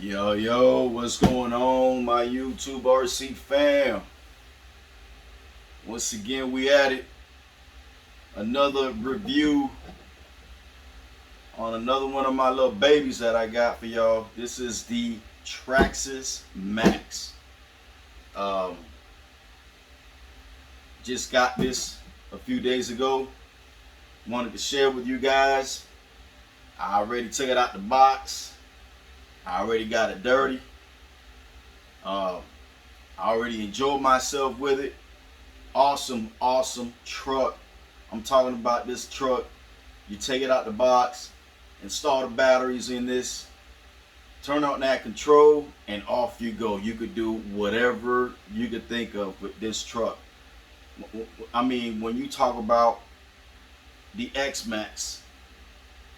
Yo, what's going on, my YouTube RC fam? Once again, we at it. Another review on another one of my little babies that I got for y'all. This is the Traxxas Maxx. Just got this a few days ago. Wanted to share with you guys. I already took it out the box. I already got it dirty. I already enjoyed myself with it. Awesome truck. I'm talking about this truck. You take it out the box, install the batteries in this, turn on that control, and off you go. You could do whatever you could think of with this truck. I mean, when you talk about the Maxx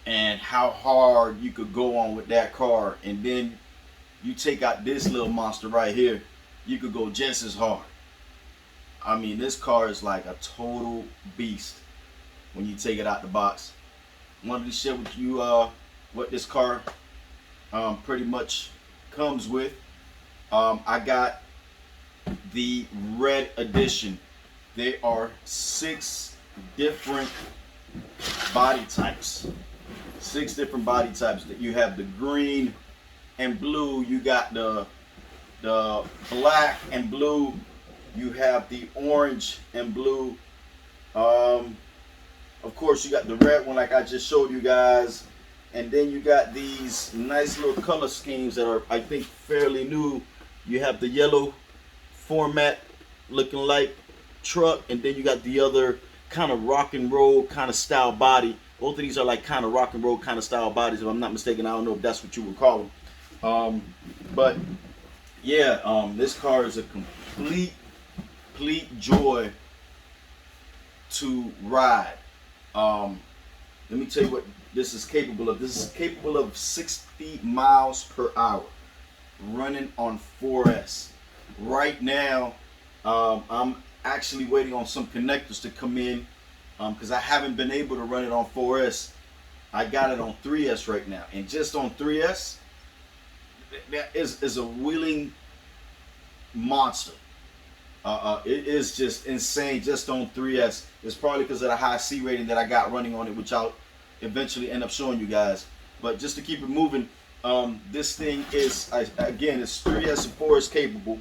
and how hard you could go on with that car, and then you take out this little monster right here, you could go just as hard. I mean, this car is like a total beast when you take it out the box. Wanted to share with you what this car pretty much comes with. I got the red edition. There are 6 different body types. 6 different body types. That you have the green and blue, you got the black and blue, you have the orange and blue, of course you got the red one like I just showed you guys, and then you got these nice little color schemes that are, I think, fairly new. You have the yellow format looking like truck, and then you got the other kind of rock and roll kind of style body. Both of these are like kind of rock and roll kind of style bodies, if I'm not mistaken. I don't know if that's what you would call them. But yeah, this car is a complete joy to ride. Let me tell you what this is capable of. This is capable of 60 miles per hour, running on 4S. Right now, I'm actually waiting on some connectors to come in, because I haven't been able to run it on 4S. I got it on 3S right now, and just on 3S, that is a wheeling monster. It is just insane just on 3S. It's probably because of the high C rating that I got running on it, which I'll eventually end up showing you guys. But just to keep it moving, this thing is, again, it's 3S and 4S capable.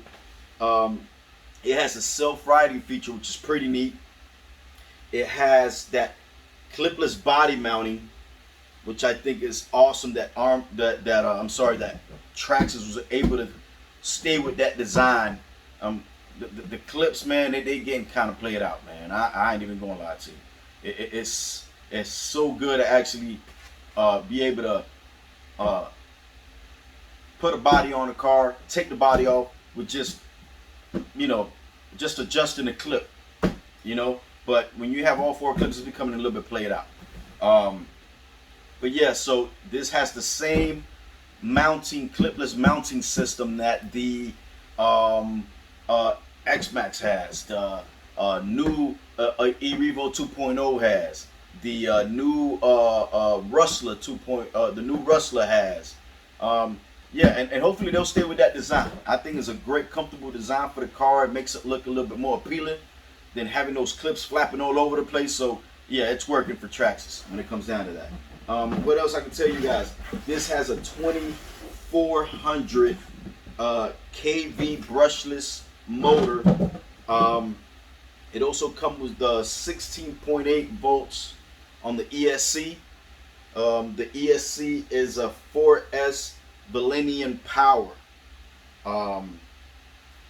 It has a self-riding feature, which is pretty neat. It has that clipless body mounting, which I think is awesome. That Traxxas was able to stay with that design. The clips, man, they getting kind of played out, man. I ain't even gonna lie to you. It's so good to actually be able to put a body on a car, take the body off with just, just adjusting the clip, But when you have all 4 clips, it's becoming a little bit played out. But yeah, so this has the same clipless mounting system that the Maxx has, the new eRevo 2.0 has, the new Rustler the new Rustler has. Yeah, and hopefully they'll stay with that design. I think it's a great, comfortable design for the car. It makes it look a little bit more appealing than having those clips flapping all over the place. So yeah, it's working for Traxxas when it comes down to that. What else I can tell you guys? This has a 2400 kV brushless motor. It also comes with the 16.8 volts on the ESC. The ESC is a 4S Valenian power.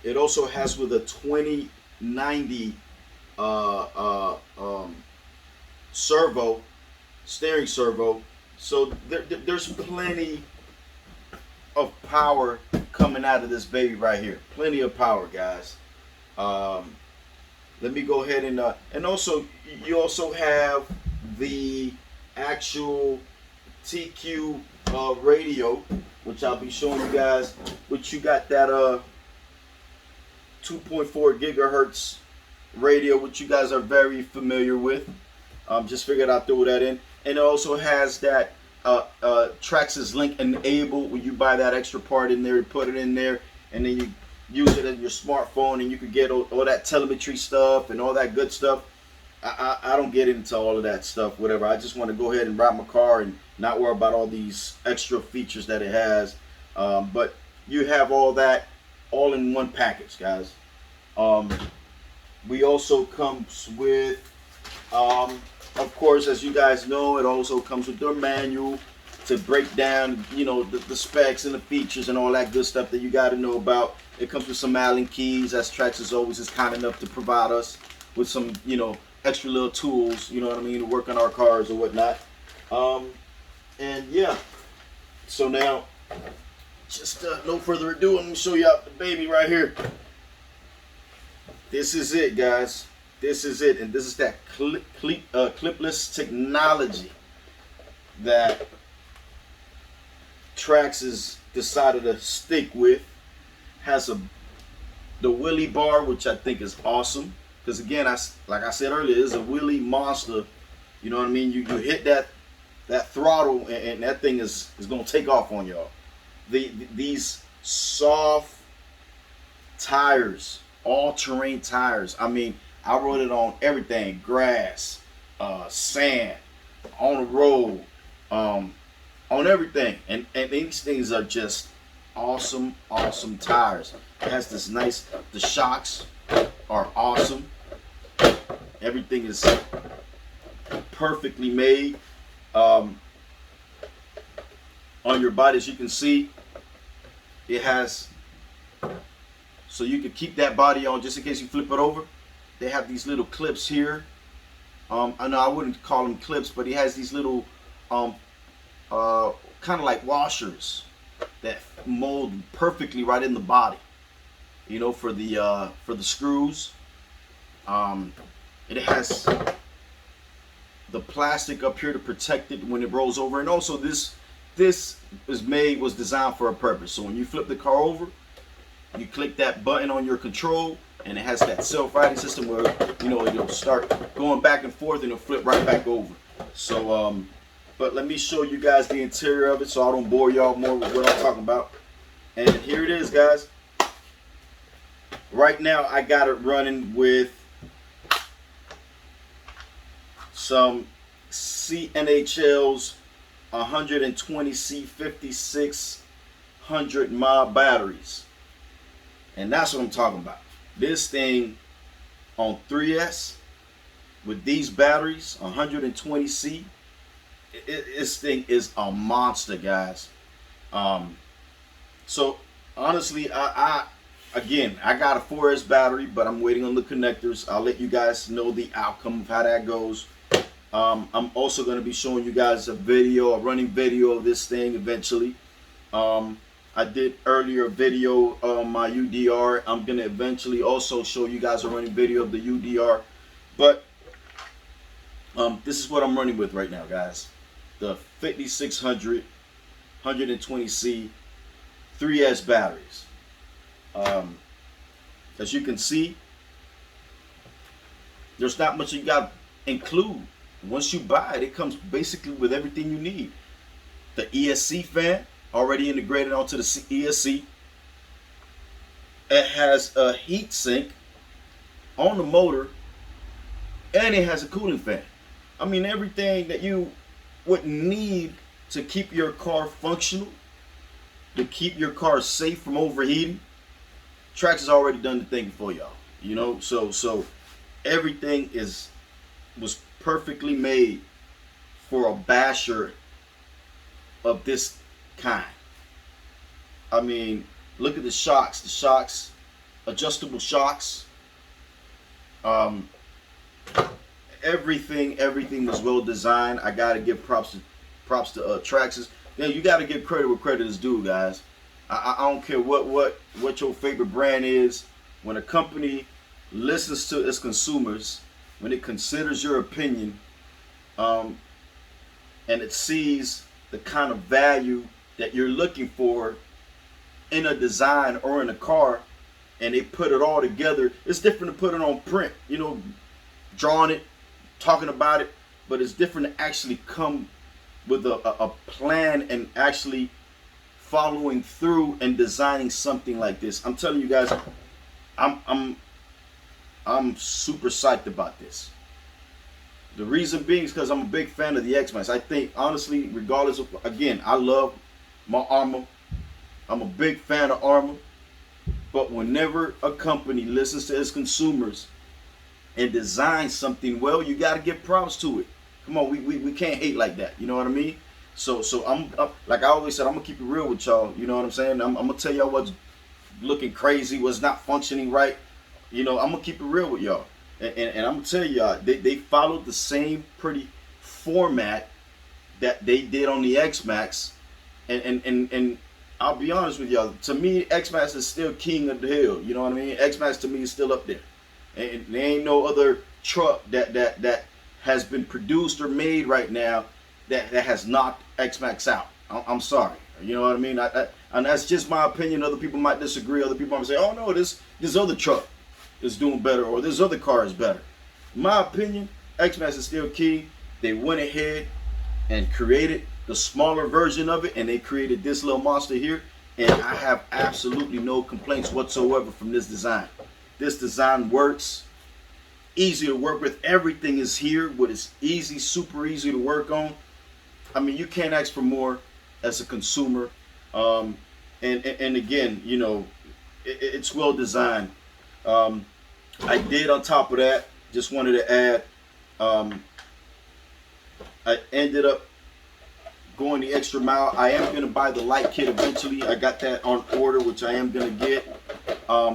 It also has with a 2090 steering servo. So there's plenty of power coming out of this baby right here. Plenty of power, guys. Let me go ahead and also you also have the actual TQ radio, which I'll be showing you guys. Which you got that 2.4 gigahertz radio, which you guys are very familiar with. Just figured I'd throw that in. And it also has that traxxas link enabled. When you buy that extra part in there, you put it in there, and then you use it on your smartphone, and you can get all that telemetry stuff and all that good stuff. I don't get into all of that stuff, whatever. I just want to go ahead and ride my car and not worry about all these extra features that it has. But you have all that all in one package, guys. We also comes with, of course, as you guys know, it also comes with their manual to break down, you know, the specs and the features and all that good stuff that you got to know about. It comes with some Allen keys, as traxxas always is kind enough to provide us with some, you know, extra little tools, you know what I mean, to work on our cars or whatnot. And yeah, so now, just no further ado, I'm gonna show you out the baby right here. This is it, guys. This is it, and this is that clipless technology that traxxas decided to stick with. Has the wheelie bar, which I think is awesome. Because again, like I said earlier, it's a wheelie monster. You know what I mean? You hit that throttle, and that thing is gonna take off on y'all. These soft tires, all-terrain tires. I mean, I rode it on everything: grass, sand, on the road, on everything. And these things are just awesome tires. It has this nice. The shocks are awesome. Everything is perfectly made. On your body, as you can see, it has, so you can keep that body on just in case you flip it over. They have these little clips here. I know I wouldn't call them clips, but it has these little kind of like washers that mold perfectly right in the body, you know, for the screws. It has the plastic up here to protect it when it rolls over, and also this was designed for a purpose. So when you flip the car over, you click that button on your control, and it has that self-riding system where, you know, it'll start going back and forth and it'll flip right back over. So but let me show you guys the interior of it so I don't bore y'all more with what I'm talking about. And here it is, guys. Right now I got it running with some CNHL's 120C 5600 mile batteries. And that's what I'm talking about. This thing on 3S with these batteries, 120C, this thing is a monster, guys. So honestly, I got a 4S battery, but I'm waiting on the connectors. I'll let you guys know the outcome of how that goes. I'm also going to be showing you guys a running video of this thing eventually. I did earlier a video on my UDR. I'm going to eventually also show you guys a running video of the UDR. But this is what I'm running with right now, guys. The 5600 120C 3S batteries. As you can see, there's not much you got to include. Once you buy it, it comes basically with everything you need. The ESC fan already integrated onto the ESC. It has a heat sink on the motor, and it has a cooling fan. I mean, everything that you would need to keep your car functional, to keep your car safe from overheating. Traxxas already done the thing for y'all, you know. So everything was perfectly made for a basher of this kind. I mean, look at the shocks. The shocks, adjustable shocks. Everything was well designed. I gotta give props to Traxxas. Yeah, you gotta give credit where credit is due, guys. I don't care what your favorite brand is. When a company listens to its consumers, when it considers your opinion, and it sees the kind of value that you're looking for in a design or in a car, and they put it all together. It's different to put it on print, you know, drawing it, talking about it, but it's different to actually come a plan and actually following through and designing something like this. I'm telling you guys, I'm super psyched about this. The reason being is because I'm a big fan of the X-Maxx. I think honestly, regardless of, again, I love my Armor. I'm a big fan of Armor. But whenever a company listens to its consumers and designs something well, you got to give props to it. Come on, we can't hate like that. You know what I mean? So I'm like I always said, I'm gonna keep it real with y'all. You know what I'm saying? I'm gonna tell y'all what's looking crazy, what's not functioning right. You know, I'm gonna keep it real with y'all, and I'm gonna tell y'all they followed the same pretty format that they did on the X-Maxx, and I'll be honest with y'all. To me, X-Maxx is still king of the hill. You know what I mean? X-Maxx to me is still up there, and there ain't no other truck that has been produced or made right now that has knocked X-Maxx out. I'm sorry. You know what I mean? And that's just my opinion. Other people might disagree. Other people might say, "Oh no, this other truck is doing better," or "this other car is better." In my opinion, X-Maxx is still king. They went ahead and created the smaller version of it, and they created this little monster here. And I have absolutely no complaints whatsoever from this design. This design works. Easy to work with. Everything is here. What is easy, super easy to work on. I mean, you can't ask for more as a consumer. And again, you know, it's well designed. I did on top of that, just wanted to add, I ended up going the extra mile. I am going to buy the light kit eventually. I got that on order, which I am going to get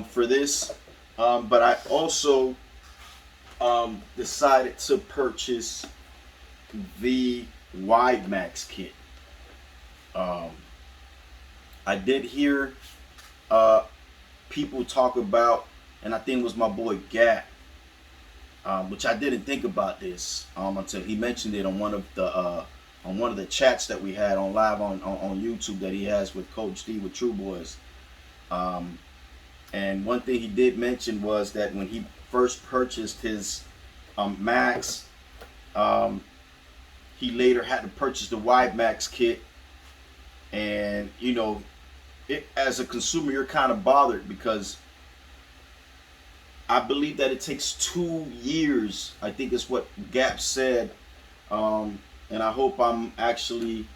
for this. But I also decided to purchase the wide Maxx kit. I did hear people talk about, and I think it was my boy Gap, which I didn't think about this until he mentioned it on one of the chats that we had on live on YouTube that he has with Coach D with True Boys. And one thing he did mention was that when he first purchased his Maxx, he later had to purchase the wide Maxx kit, and you know, as a consumer, you're kind of bothered because I believe that it takes 2 years. I think is what Gap said, and I hope I'm actually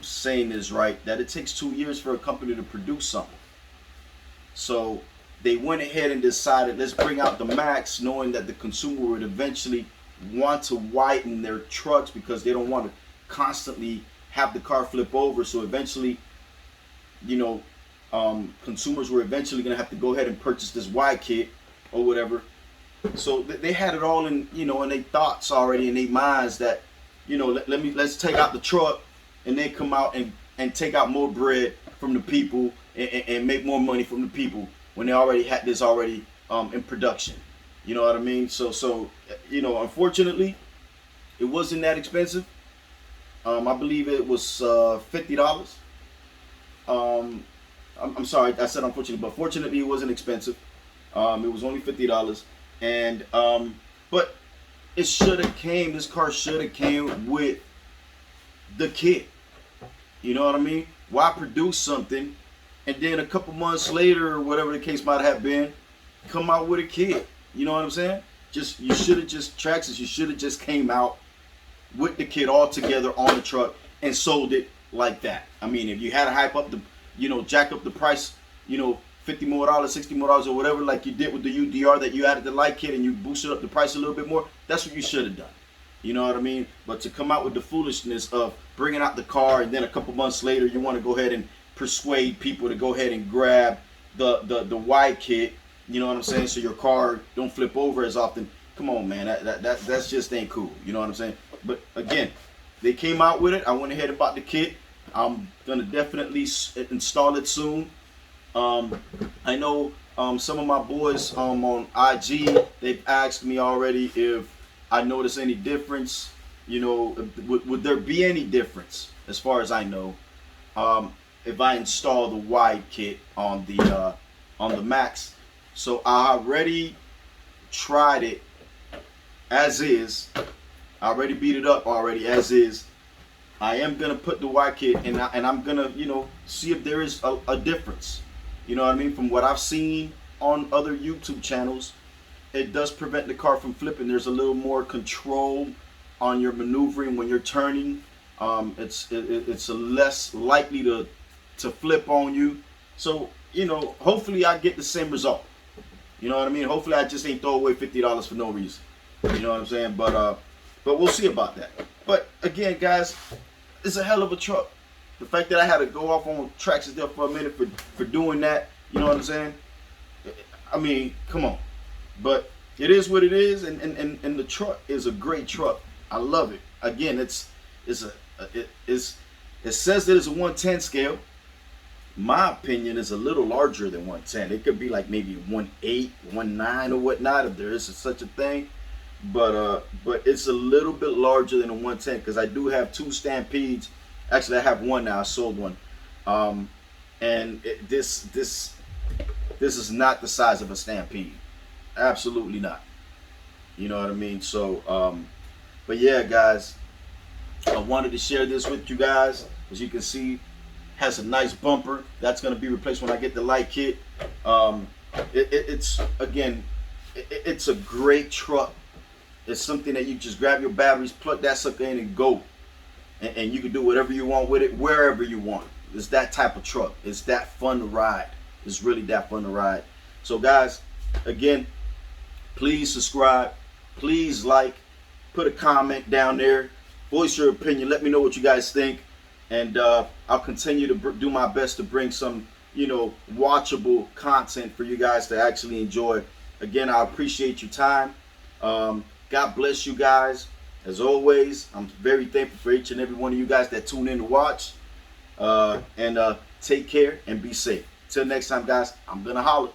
saying this right. That it takes 2 years for a company to produce something. So they went ahead and decided, let's bring out the Maxx, knowing that the consumer would eventually want to widen their trucks because they don't want to constantly have the car flip over. So eventually, you know, consumers were eventually going to have to go ahead and purchase this wide kit or whatever. So they had it all in, you know, in their thoughts already, in their minds that, you know, let's take out the truck and then come out and take out more bread from the people and make more money from the people when they already had this already in production. You know what I mean? So you know, unfortunately, it wasn't that expensive. I believe it was $50. I'm sorry, I said unfortunately, but fortunately, it wasn't expensive. It was only $50, and but it should have came. This car should have came with the kit. You know what I mean? Why produce something and then a couple months later, or whatever the case might have been, come out with a kit? You know what I'm saying? You should have just traxxas. You should have just came out with the kit all together on the truck and sold it like that. I mean, if you had to hype up the, you know, jack up the price, you know, $50 more, $60 more, or whatever, like you did with the UDR, that you added the light kit and you boosted up the price a little bit more. That's what you should have done. You know what I mean? But to come out with the foolishness of bringing out the car and then a couple months later you want to go ahead and persuade people to go ahead and grab the wide kit, you know what I'm saying, so your car don't flip over as often. Come on, man, that's just ain't cool. You know what I'm saying? But again, they came out with it. I went ahead and bought the kit. I'm gonna definitely install it soon. I know some of my boys on IG, they've asked me already if I notice any difference. You know, would there be any difference, as far as I know, if I install the wide kit on the Maxx? So I already tried it as is. I already beat it up already as is. I am gonna put the Y kit, and I'm gonna, you know, see if there is a difference. You know what I mean? From what I've seen on other YouTube channels, it does prevent the car from flipping. There's a little more control on your maneuvering when you're turning. It's a less likely to flip on you. So, you know, hopefully I get the same result. You know what I mean? Hopefully I just ain't throw away $50 for no reason. You know what I'm saying? But we'll see about that. But again, guys, it's a hell of a truck. The fact that I had to go off on Traxxas there for a minute for doing that, you know what I'm saying? I mean, come on. But it is what it is, and the truck is a great truck. I love it. Again, it says that it's a 110 scale. My opinion is a little larger than 110. It could be like maybe 1.8, 1.9 or whatnot if there is such a thing. But it's a little bit larger than a 110 because I do have 2 Stampedes. Actually, I have one now. I sold one. And this is not the size of a Stampede. Absolutely not. You know what I mean? So, but yeah, guys, I wanted to share this with you guys. As you can see, has a nice bumper. That's going to be replaced when I get the light kit. It's a great truck. It's something that you just grab your batteries, plug that sucker in, and go. And you can do whatever you want with it, wherever you want. It's that type of truck. It's that fun to ride. It's really that fun to ride. So, guys, again, please subscribe. Please like. Put a comment down there. Voice your opinion. Let me know what you guys think. And I'll continue to do my best to bring some, you know, watchable content for you guys to actually enjoy. Again, I appreciate your time. God bless you guys. As always, I'm very thankful for each and every one of you guys that tune in to watch. And take care and be safe. Till next time, guys, I'm going to holler.